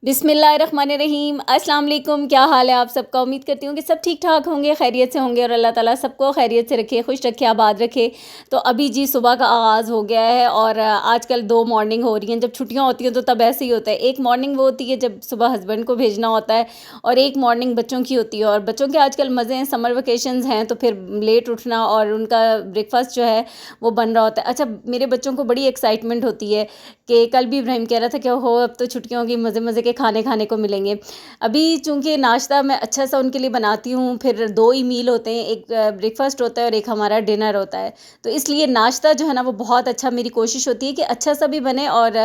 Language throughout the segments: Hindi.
बिस्मिल्लाहिर्रहमानिर्रहीम। अस्सलाम वालेकुम। क्या हाल है आप सबका? उम्मीद करती हूँ कि सब ठीक ठाक होंगे, खैरियत से होंगे और अल्लाह ताला सबको खैरियत से रखे, खुश रखे, आबाद रखे। तो अभी जी सुबह का आगाज़ हो गया है और आजकल दो मॉर्निंग हो रही हैं। जब छुट्टियाँ होती हैं तो तब ऐसे ही होता है। एक मॉर्निंग वो होती है जब सुबह हस्बैंड को भेजना होता है और एक मॉर्निंग बच्चों की होती है। और बच्चों के आजकल मज़े हैं, समर वेकेशंस हैं तो फिर लेट उठना और उनका ब्रेकफास्ट जो है वो बन रहा होता है। अच्छा, मेरे बच्चों को बड़ी एक्साइटमेंट होती है कि कल भी इब्राहिम कह रहा था कि हो अब तो छुट्टियों की मज़े मज़े के खाने खाने को मिलेंगे। अभी चूँकि नाश्ता मैं अच्छा सा उनके लिए बनाती हूँ, फिर 2 ही मील होते हैं, एक ब्रेकफ़ास्ट होता है और एक हमारा डिनर होता है। तो इसलिए नाश्ता जो है ना वो बहुत अच्छा, मेरी कोशिश होती है कि अच्छा सा भी बने और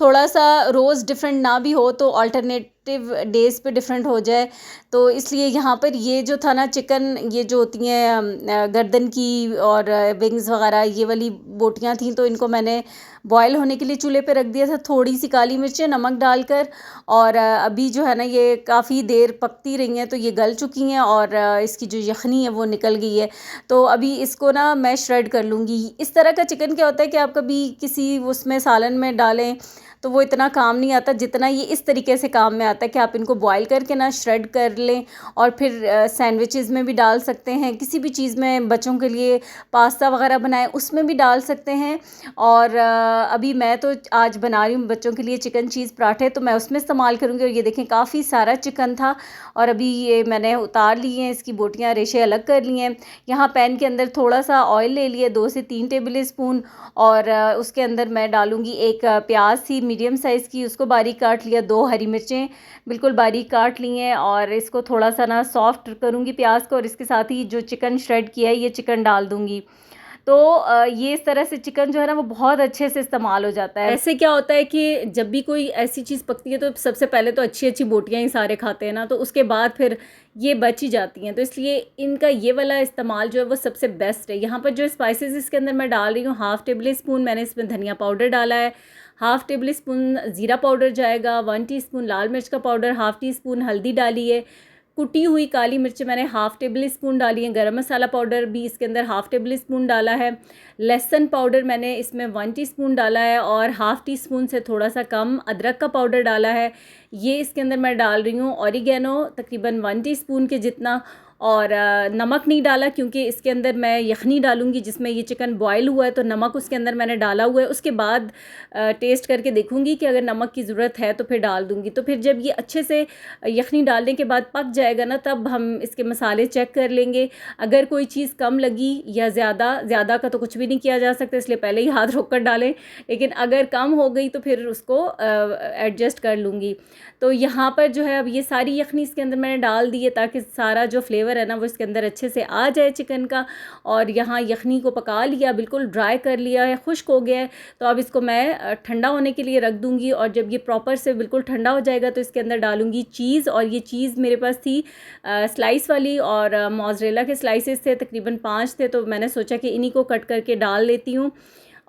थोड़ा-सा रोज़ डिफ़रेंट ना भी हो तो अल्टरनेटिव डेज़ पे डिफ़रेंट हो जाए। तो इसलिए यहाँ पर ये जो था ना चिकन, ये जो होती हैं गर्दन की और विंग्स वग़ैरह, ये वाली बोटियाँ थीं तो इनको मैंने बॉयल होने के लिए चूल्हे पे रख दिया था, थोड़ी-सी काली मिर्चें, नमक डालकर। और अभी जो है ना ये काफ़ी देर पकती रही हैं तो ये गल चुकी हैं और इसकी जो यखनी है वो निकल गई है। तो अभी इसको ना मैं श्रेड कर लूँगी। इस तरह का चिकन क्या होता है कि आप कभी किसी उसमें सालन में डालें तो वो इतना काम नहीं आता जितना ये इस तरीके से काम में आता है कि आप इनको बॉयल करके ना श्रेड कर लें और फिर सैंडविचेज़ में भी डाल सकते हैं, किसी भी चीज़ में बच्चों के लिए पास्ता वग़ैरह बनाएँ उसमें भी डाल सकते हैं। और अभी मैं तो आज बना रही हूँ बच्चों के लिए चिकन चीज़ पराठे, तो मैं उसमें इस्तेमाल करूँगी। और ये देखें काफ़ी सारा चिकन था और अभी ये मैंने उतार लिए हैं, इसकी बोटियाँ रेशे अलग कर लिए हैं। यहाँ पैन के अंदर थोड़ा सा ऑयल ले लिया, 2 से 3 टेबल स्पून। और उसके अंदर मैं डालूँगी एक प्याज थी मीडियम साइज़ की, उसको बारीक काट लिया, 2 हरी मिर्चें बिल्कुल बारीक काट ली हैं और इसको थोड़ा सा ना सॉफ्ट करूँगी प्याज को और इसके साथ ही जो चिकन श्रेड किया है ये चिकन डाल दूँगी। तो ये इस तरह से चिकन जो है ना वो बहुत अच्छे से इस्तेमाल हो जाता है। ऐसे क्या होता है कि जब भी कोई ऐसी चीज़ पकती है तो सबसे पहले तो अच्छी-अच्छी बोटियाँ ही सारे खाते हैं ना, तो उसके बाद फिर ये बच ही जाती हैं। तो इसलिए इनका ये वाला इस्तेमाल जो है वो सबसे बेस्ट है। यहाँ पर जो स्पाइसेस इसके अंदर मैं डाल रही हूँ, हाफ़ टेबल स्पून मैंने इसमें धनिया पाउडर डाला है, हाफ़ टेबल स्पून ज़ीरा पाउडर जाएगा, 1 टीस्पून लाल मिर्च का पाउडर, हाफ़ टी स्पून हल्दी डाली है, कुटी हुई काली मिर्च मैंने हाफ़ टेबल स्पून डाली है, गरम मसाला पाउडर भी इसके अंदर हाफ़ टेबल स्पून डाला है, लहसुन पाउडर मैंने इसमें 1 टीस्पून डाला है और हाफ़ टी स्पून से थोड़ा सा कम अदरक का पाउडर डाला है। ये इसके अंदर मैं डाल रही हूँ ऑरिगेनो तकरीबन 1 टीस्पून के जितना। और नमक नहीं डाला क्योंकि इसके अंदर मैं यखनी डालूँगी जिसमें ये चिकन बॉयल हुआ है, तो नमक उसके अंदर मैंने डाला हुआ है। उसके बाद टेस्ट करके देखूँगी कि अगर नमक की ज़रूरत है तो फिर डाल दूँगी। तो फिर जब ये अच्छे से यखनी डालने के बाद पक जाएगा ना, तब हम इसके मसाले चेक कर लेंगे। अगर कोई चीज़ कम लगी या ज़्यादा का तो कुछ भी नहीं किया जा सकता, इसलिए पहले ही हाथ रोक कर डालें। लेकिन अगर कम हो गई तो फिर उसको एडजस्ट कर लूँगी। तो यहाँ पर जो है अब ये सारी यखनी इसके अंदर मैंने डाल दी है ताकि सारा जो फ्लेवर है ना वो इसके अंदर अच्छे से आ जाए चिकन का। और यहाँ यखनी को पका लिया, बिल्कुल ड्राई कर लिया है, खुश्क हो गया है। तो अब इसको मैं ठंडा होने के लिए रख दूँगी और जब ये प्रॉपर से बिल्कुल ठंडा हो जाएगा तो इसके अंदर डालूँगी चीज़। और ये चीज़ मेरे पास थी स्लाइस वाली और मोज़रेला के स्लाइसेस थे, तकरीबन 5 थे, तो मैंने सोचा कि इन्हीं को कट करके डाल लेती हूँ।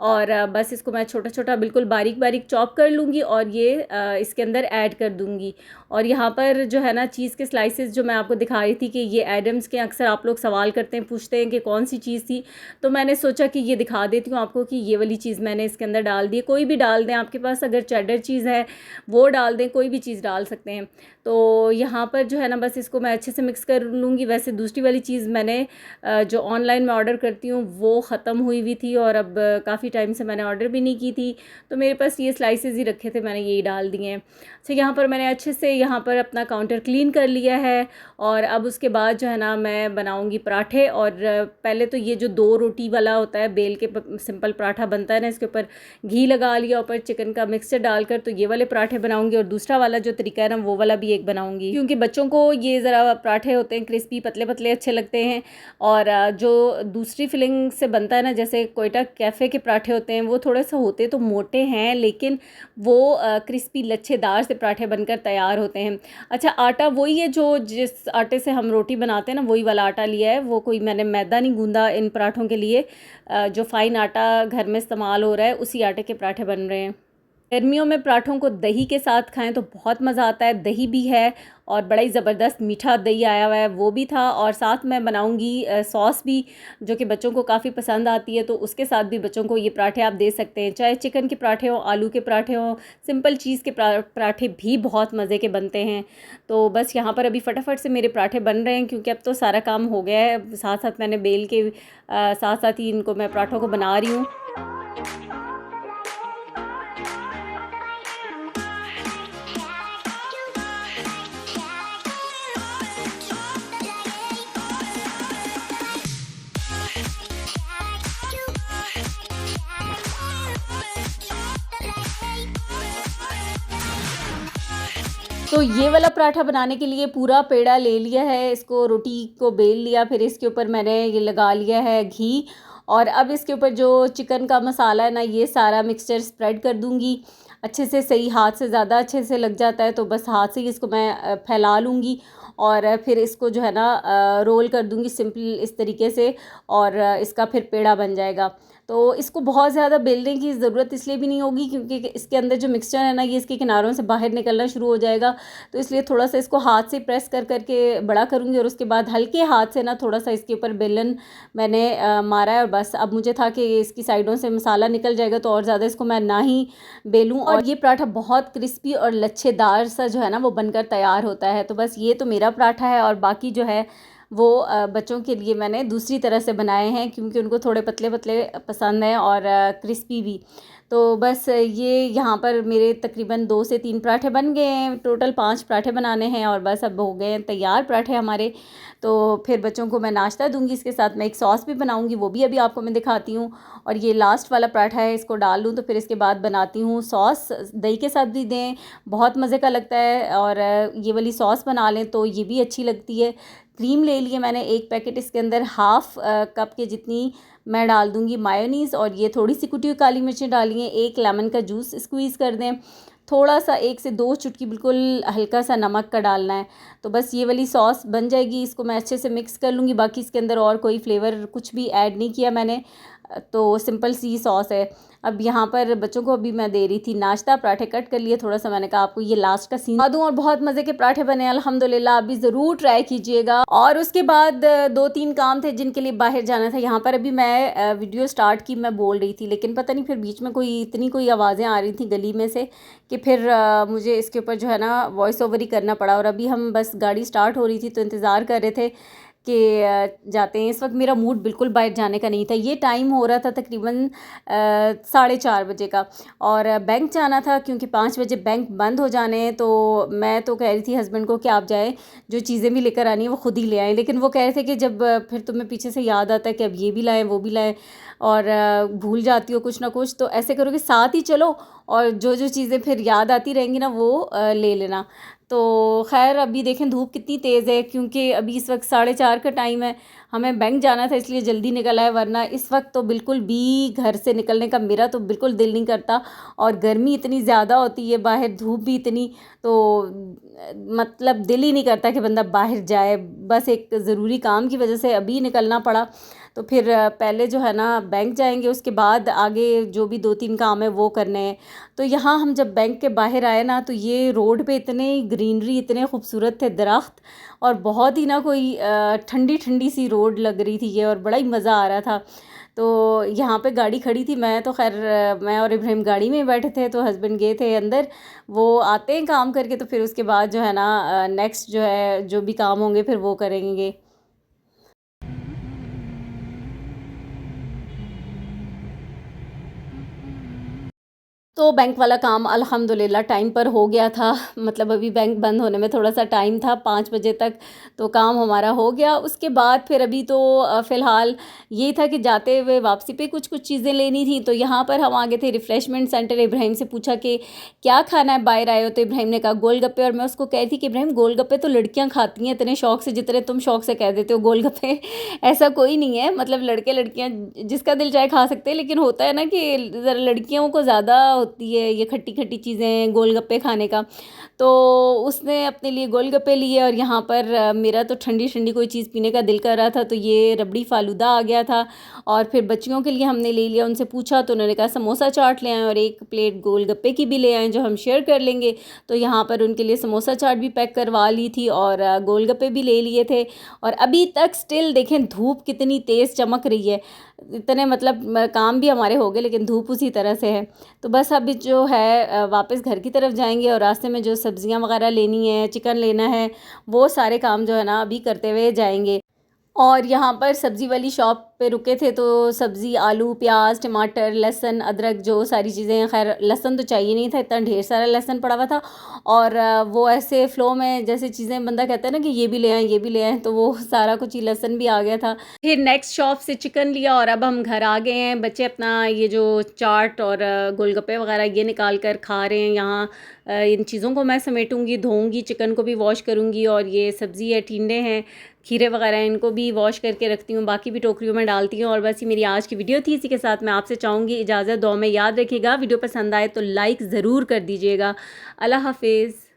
और बस इसको मैं छोटा-छोटा बिल्कुल बारीक-बारीक चॉप कर लूँगी और ये इसके अंदर ऐड कर दूँगी। और यहाँ पर जो है ना चीज़ के स्लाइसेस जो मैं आपको दिखा रही थी कि ये एडम्स के, अक्सर आप लोग सवाल करते हैं, पूछते हैं कि कौन सी चीज़ थी, तो मैंने सोचा कि ये दिखा देती हूँ आपको कि ये वाली चीज़ मैंने इसके अंदर डाल दी है। कोई भी डाल दें, आपके पास अगर चेडर चीज़ है वो डाल दें, कोई भी चीज़ डाल सकते हैं। तो यहाँ पर जो है ना बस इसको मैं अच्छे से मिक्स कर लूँगी। वैसे दूसरी वाली चीज़ मैंने जो ऑनलाइन मैं ऑर्डर करती हूँ वो ख़त्म हुई हुई थी और अब काफ़ी टाइम से मैंने ऑर्डर भी नहीं की थी, तो मेरे पास ये स्लाइसेस ही रखे थे, मैंने यही डाल दिए हैं। तो यहाँ पर मैंने अच्छे से यहाँ पर अपना काउंटर क्लीन कर लिया है और अब उसके बाद जो है ना मैं बनाऊँगी पराठे। और पहले तो ये जो 2 रोटी वाला होता है, बेल के सिंपल पराठा बनता है ना, इसके ऊपर घी लगा लिया, ऊपर चिकन का मिक्सचर डालकर, तो ये वाले पराठे बनाऊँगी। और दूसरा वाला जो तरीका है ना वो वाला भी एक बनाऊँगी, क्योंकि बच्चों को ये ज़रा पराठे होते हैं क्रिस्पी पतले-पतले अच्छे लगते हैं। और जो दूसरी फिलिंग से बनता है ना, जैसे कोयटा कैफ़े के पराठे होते हैं, वो थोड़े से होते तो मोटे हैं लेकिन वो क्रिस्पी लच्छेदार से पराठे बनकर तैयार होते हैं। अच्छा, आटा वही है जो जिस आटे से हम रोटी बनाते हैं ना, वही वाला आटा लिया है। वो कोई मैंने मैदा नहीं गूँधा इन पराठों के लिए। जो फ़ाइन आटा घर में इस्तेमाल हो रहा है उसी आटे के पराठे बन रहे हैं। गर्मियों में पराठों को दही के साथ खाएं तो बहुत मज़ा आता है। दही भी है और बड़ा ही ज़बरदस्त मीठा दही आया हुआ है, वो भी था। और साथ मैं बनाऊंगी सॉस भी, जो कि बच्चों को काफ़ी पसंद आती है, तो उसके साथ भी बच्चों को ये पराठे आप दे सकते हैं। चाहे चिकन के पराठे हों, आलू के पराठे हों, सिंपल चीज़ के पराठे भी बहुत मज़े के बनते हैं। तो बस यहाँ पर अभी फटाफट से मेरे पराठे बन रहे हैं, क्योंकि अब तो सारा काम हो गया है। साथ साथ मैंने बेल के साथ साथ ही इनको मैं पराठों को बना रही हूँ। तो ये वाला पराठा बनाने के लिए पूरा पेड़ा ले लिया है, इसको रोटी को बेल लिया, फिर इसके ऊपर मैंने ये लगा लिया है घी। और अब इसके ऊपर जो चिकन का मसाला है ना, ये सारा मिक्सचर स्प्रेड कर दूंगी अच्छे से। सही हाथ से ज़्यादा अच्छे से लग जाता है, तो बस हाथ से ही इसको मैं फैला लूँगी। और फिर इसको जो है ना रोल कर दूंगी सिंपल इस तरीके से, और इसका फिर पेड़ा बन जाएगा। तो इसको बहुत ज़्यादा बेलने की ज़रूरत इसलिए भी नहीं होगी, क्योंकि इसके अंदर जो मिक्सचर है ना, ये इसके किनारों से बाहर निकलना शुरू हो जाएगा। तो इसलिए थोड़ा सा इसको हाथ से प्रेस कर करके बड़ा करूँगी, और उसके बाद हल्के हाथ से ना थोड़ा सा इसके ऊपर बेलन मैंने मारा है। और बस अब मुझे था कि इसकी साइडों से मसाला निकल जाएगा, तो और ज़्यादा इसको मैं ना ही बेलूँ। और ये पराठा बहुत क्रिस्पी और लच्छेदार सा जो है ना वो बनकर तैयार होता है। तो बस ये तो मेरा पराठा है, और बाकी जो है वो बच्चों के लिए मैंने दूसरी तरह से बनाए हैं, क्योंकि उनको थोड़े पतले पतले पसंद हैं और क्रिस्पी भी। तो बस ये यहाँ पर मेरे तकरीबन 2 से 3 पराठे बन गए हैं। टोटल 5 पराठे बनाने हैं, और बस अब हो गए हैं तैयार पराठे हमारे। तो फिर बच्चों को मैं नाश्ता दूंगी, इसके साथ मैं एक सॉस भी बनाऊंगी, वो भी अभी आपको मैं दिखाती हूँ। और ये लास्ट वाला पराठा है, इसको डाल लूँ तो फिर इसके बाद बनाती हूँ सॉस। दही के साथ भी दें, बहुत मज़े का लगता है। और ये वाली सॉस बना लें तो ये भी अच्छी लगती है। क्रीम ले लिए मैंने 1 पैकेट, इसके अंदर हाफ़ कप के जितनी मैं डाल दूँगी मायोनीज़। और ये थोड़ी सी कुटी हुई काली मिर्चें डाली हैं। 1 लेमन का जूस स्क्वीज़ कर दें। थोड़ा सा 1 से 2 चुटकी बिल्कुल हल्का सा नमक का डालना है। तो बस ये वाली सॉस बन जाएगी। इसको मैं अच्छे से मिक्स कर लूँगी। बाकी इसके अंदर और कोई फ्लेवर कुछ भी ऐड नहीं किया मैंने, तो सिंपल सी सॉस है। अब यहाँ पर बच्चों को अभी मैं दे रही थी नाश्ता। पराठे कट कर लिए, थोड़ा सा मैंने कहा आपको ये लास्ट का सीन दूँ। और बहुत मज़े के पराठे बने अल्हम्दुलिल्लाह, अभी ज़रूर ट्राई कीजिएगा। और उसके बाद 2-3 काम थे जिनके लिए बाहर जाना था। यहाँ पर अभी मैं वीडियो स्टार्ट की, मैं बोल रही थी, लेकिन पता नहीं फिर बीच में कोई आवाज़ें आ रही थी गली में से, कि फिर मुझे इसके ऊपर जो है ना वॉइस ओवर ही करना पड़ा। और अभी हम बस गाड़ी स्टार्ट हो रही थी, तो इंतज़ार कर रहे थे कि जाते हैं। इस वक्त मेरा मूड बिल्कुल बाहर जाने का नहीं था। ये टाइम हो रहा था तकरीबन 4:30 बजे का, और बैंक जाना था, क्योंकि 5 बजे बैंक बंद हो जाने हैं। तो मैं तो कह रही थी हस्बैंड को कि आप जाए, जो चीज़ें भी लेकर आनी है वो खुद ही ले आएँ। लेकिन वो कह रहे थे कि जब फिर तुम्हें पीछे से याद आता है कि अब ये भी लाएँ वो भी लाएँ, और भूल जाती हो कुछ ना कुछ, तो ऐसे करो कि साथ ही चलो, और जो जो चीज़ें फिर याद आती रहेंगी ना वो ले लेना। तो खैर अभी देखें धूप कितनी तेज़ है, क्योंकि अभी इस वक्त 4:30 का टाइम है। हमें बैंक जाना था इसलिए जल्दी निकल आए, वरना इस वक्त तो बिल्कुल भी घर से निकलने का मेरा तो बिल्कुल दिल नहीं करता। और गर्मी इतनी ज़्यादा होती है बाहर, धूप भी इतनी, तो मतलब दिल ही नहीं करता कि बंदा बाहर जाए। बस एक ज़रूरी काम की वजह से अभी निकलना पड़ा। तो फिर पहले जो है ना बैंक जाएंगे, उसके बाद आगे जो भी 2-3 काम है वो करने हैं। तो यहाँ हम जब बैंक के बाहर आए ना, तो ये रोड पे इतने ग्रीनरी, इतने खूबसूरत थे दरख्त, और बहुत ही ना कोई ठंडी ठंडी सी रोड लग रही थी ये, और बड़ा ही मज़ा आ रहा था। तो यहाँ पे गाड़ी खड़ी थी, मैं तो खैर मैं और इब्राहिम गाड़ी में बैठे थे, तो हस्बैंड गए थे अंदर। वो आते हैं काम करके, तो फिर उसके बाद जो है ना नेक्स्ट जो है जो भी काम होंगे फिर वो करेंगे। तो बैंक वाला काम अल्हम्दुलिल्लाह टाइम पर हो गया था। मतलब अभी बैंक बंद होने में थोड़ा सा टाइम था, 5 बजे तक तो काम हमारा हो गया। उसके बाद फिर अभी तो फ़िलहाल ये था कि जाते हुए वापसी पे कुछ कुछ चीज़ें लेनी थी। तो यहाँ पर हम आ गए थे रिफ़्रेशमेंट सेंटर। इब्राहिम से पूछा कि क्या खाना है, बाहर आए हो? तो इब्राहिम ने कहा गोलगप्पे। और मैं उसको कह रही थी कि इब्राहिम गोलगप्पे तो लड़कियाँ खाती हैं इतने शौक़ से, जितने तुम शौक़ से कह देते हो गोलगप्पे। ऐसा कोई नहीं है, मतलब लड़के लड़कियाँ जिसका दिल चाहे खा सकते हैं, लेकिन होता है ना कि ज़रा लड़कियों को ज़्यादा होती होती है ये खट्टी खट्टी चीज़ें, गोलगप्पे खाने का। तो उसने अपने लिए गोलगप्पे लिए और यहाँ पर मेरा तो ठंडी ठंडी कोई चीज़ पीने का दिल कर रहा था, तो ये रबड़ी फ़ालूदा आ गया था। और फिर बच्चियों के लिए हमने ले लिया, उनसे पूछा तो उन्होंने कहा समोसा चाट ले आएँ और एक प्लेट गोलगप्पे की भी ले आएँ जो हम शेयर कर लेंगे। तो यहाँ पर उनके लिए समोसा चाट भी पैक करवा ली थी और गोलगप्पे भी ले लिए थे। और अभी तक स्टिल देखें धूप कितनी तेज़ चमक रही है, इतने मतलब काम भी हमारे हो गए लेकिन धूप उसी तरह से है। तो बस अभी जो है वापस घर की तरफ जाएंगे और रास्ते में जो सब्ज़ियां वगैरह लेनी है, चिकन लेना है, वो सारे काम जो है ना अभी करते हुए जाएंगे। और यहाँ पर सब्ज़ी वाली शॉप पे रुके थे तो सब्ज़ी आलू प्याज टमाटर लहसुन अदरक जो सारी चीज़ें, खैर लहसुन तो चाहिए नहीं था, इतना ढेर सारा लहसुन पड़ा हुआ था। और वो ऐसे फ़्लो में जैसे चीज़ें बंदा कहता है ना कि ये भी ले आएँ ये भी ले आएँ, तो वो सारा कुछ ही लहसुन भी आ गया था। फिर नेक्स्ट शॉप से चिकन लिया और अब हम घर आ गए हैं। बच्चे अपना ये जो चाट और गोलगप्पे वगैरह ये निकाल कर खा रहे हैं। यहाँ इन चीज़ों को मैं समेटूंगी, धोऊंगी, चिकन को भी वॉश करूंगी और ये सब्ज़ी है, टिंडे हैं, खीरे वगैरह, इनको भी वॉश करके रखती हूँ, बाकी भी टोकरियों में डालती हूँ। और बस ये मेरी आज की वीडियो थी, इसी के साथ मैं आपसे चाहूँगी इजाज़त, दुआ में याद रखिएगा। वीडियो पसंद आए तो लाइक ज़रूर कर दीजिएगा। अल्लाह हाफिज़।